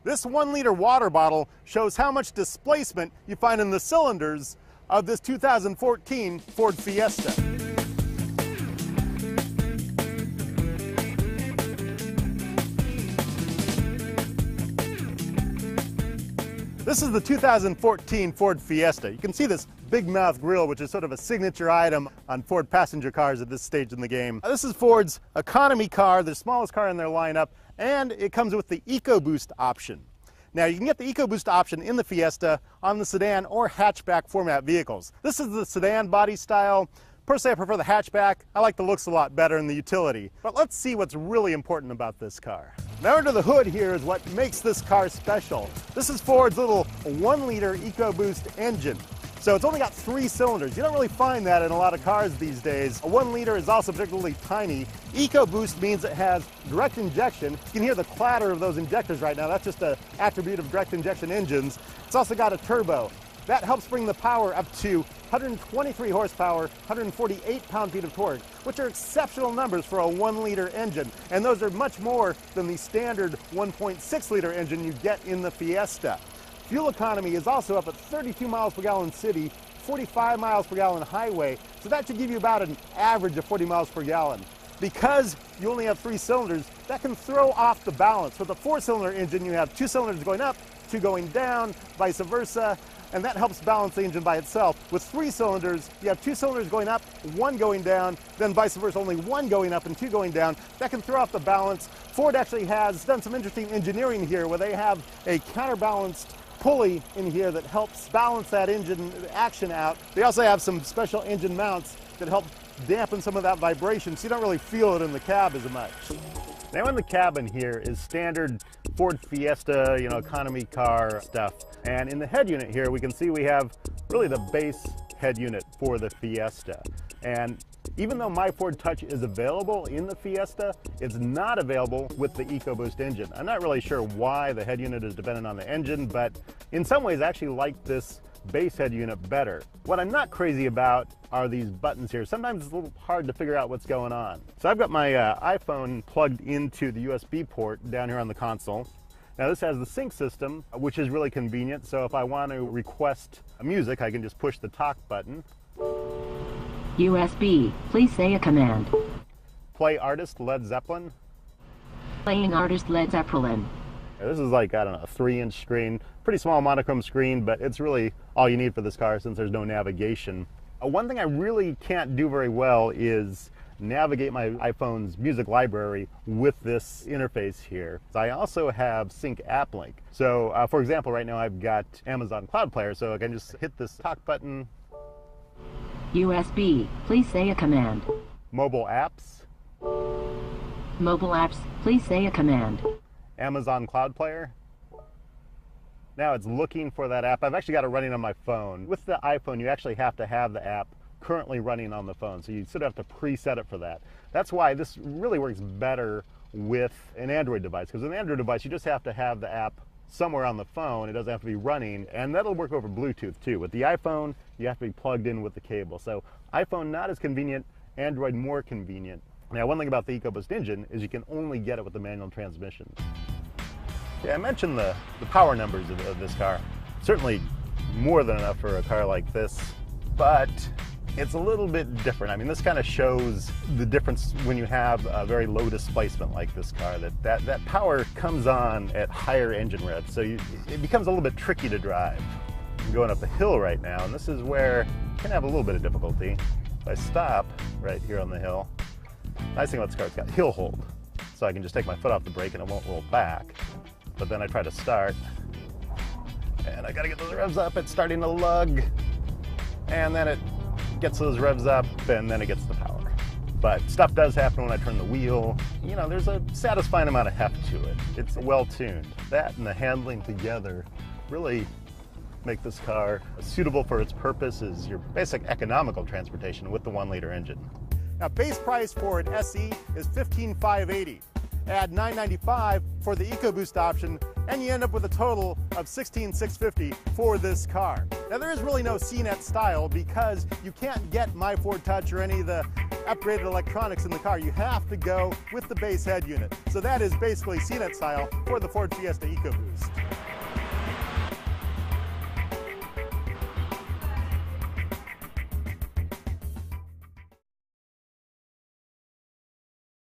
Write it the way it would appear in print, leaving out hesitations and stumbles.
This 1 liter water bottle shows how much displacement you find in the cylinders of this 2014 Ford Fiesta. This is the 2014 Ford Fiesta. You can see this big mouth grille, which is sort of a signature item on Ford passenger cars at this stage in the game. This is Ford's economy car, the smallest car in their lineup, and it comes with the EcoBoost option. Now, you can get the EcoBoost option in the Fiesta on the sedan or hatchback format vehicles. This is the sedan body style. Personally, I prefer the hatchback. I like the looks a lot better in the utility. But let's see what's really important about this car. Now, under the hood here is what makes this car special. This is Ford's little 1 liter EcoBoost engine. So it's only got 3 cylinders. You don't really find that in a lot of cars these days. A 1 liter is also particularly tiny. EcoBoost means it has direct injection. You can hear the clatter of those injectors right now. That's just an attribute of direct injection engines. It's also got a turbo. That helps bring the power up to 123 horsepower, 148 pound-feet of torque, which are exceptional numbers for a 1 liter engine. And those are much more than the standard 1.6 liter engine you get in the Fiesta. Fuel economy is also up at 32 miles per gallon city, 45 miles per gallon highway, so that should give you about an average of 40 miles per gallon. Because you only have 3 cylinders, that can throw off the balance. With a 4-cylinder engine, you have 2 cylinders going up, 2 going down, vice versa, and that helps balance the engine by itself. With 3 cylinders, you have 2 cylinders going up, 1 going down, then vice versa, only 1 going up and 2 going down. That can throw off the balance. Ford actually has done some interesting engineering here where they have a counterbalanced pulley in here that helps balance that engine action out. They also have some special engine mounts that help dampen some of that vibration so you don't really feel it in the cab as much. Now in the cabin here is standard Ford Fiesta, economy car stuff. And in the head unit here, we can see we have really the base head unit for the Fiesta. And even though My Ford Touch is available in the Fiesta, it's not available with the EcoBoost engine. I'm not really sure why the head unit is dependent on the engine, but in some ways I actually like this base head unit better. What I'm not crazy about are these buttons here. Sometimes it's a little hard to figure out what's going on. So I've got my iPhone plugged into the USB port down here on the console. Now this has the sync system, which is really convenient. So if I want to request music, I can just push the talk button. USB, please say a command. Play artist Led Zeppelin. Playing artist Led Zeppelin. This is like, I don't know, a 3-inch screen. Pretty small monochrome screen, but it's really all you need for this car since there's no navigation. One thing I really can't do very well is navigate my iPhone's music library with this interface here. I also have Sync App Link. So for example, right now I've got Amazon Cloud Player, so I can just hit this talk button. USB, please say a command. Mobile apps. Mobile apps, please say a command. Amazon Cloud Player. Now it's looking for that app. I've actually got it running on my phone. With the iPhone, you actually have to have the app currently running on the phone, so you sort of have to preset it for that. That's why this really works better with an Android device, because with an Android device, you just have to have the app somewhere on the phone. It doesn't have to be running, and that'll work over Bluetooth too. With the iPhone, you have to be plugged in with the cable. So iPhone not as convenient, Android more convenient. Now, one thing about the EcoBoost engine is you can only get it with the manual transmission. Yeah, I mentioned the power numbers of this car. Certainly more than enough for a car like this, but it's a little bit different. I mean, this kind of shows the difference when you have a very low displacement like this car, that power comes on at higher engine revs, so it becomes a little bit tricky to drive. I'm going up a hill right now, and this is where I can have a little bit of difficulty. If I stop right here on the hill, nice thing about this car, it's got hill hold, so I can just take my foot off the brake and it won't roll back. But then I try to start, and I gotta get those revs up. It's starting to lug, and then it gets those revs up, and then it gets the power. But stuff does happen when I turn the wheel. There's a satisfying amount of heft to it. It's well tuned. That and the handling together really make this car suitable for its purpose as your basic economical transportation with the 1 liter engine. Now, base price for an SE is $15,580. Add $995 for the EcoBoost option, and you end up with a total of $16,650 for this car. Now, there is really no CNET style because you can't get My Ford Touch or any of the upgraded electronics in the car, you have to go with the base head unit. So that is basically CNET style for the Ford Fiesta EcoBoost.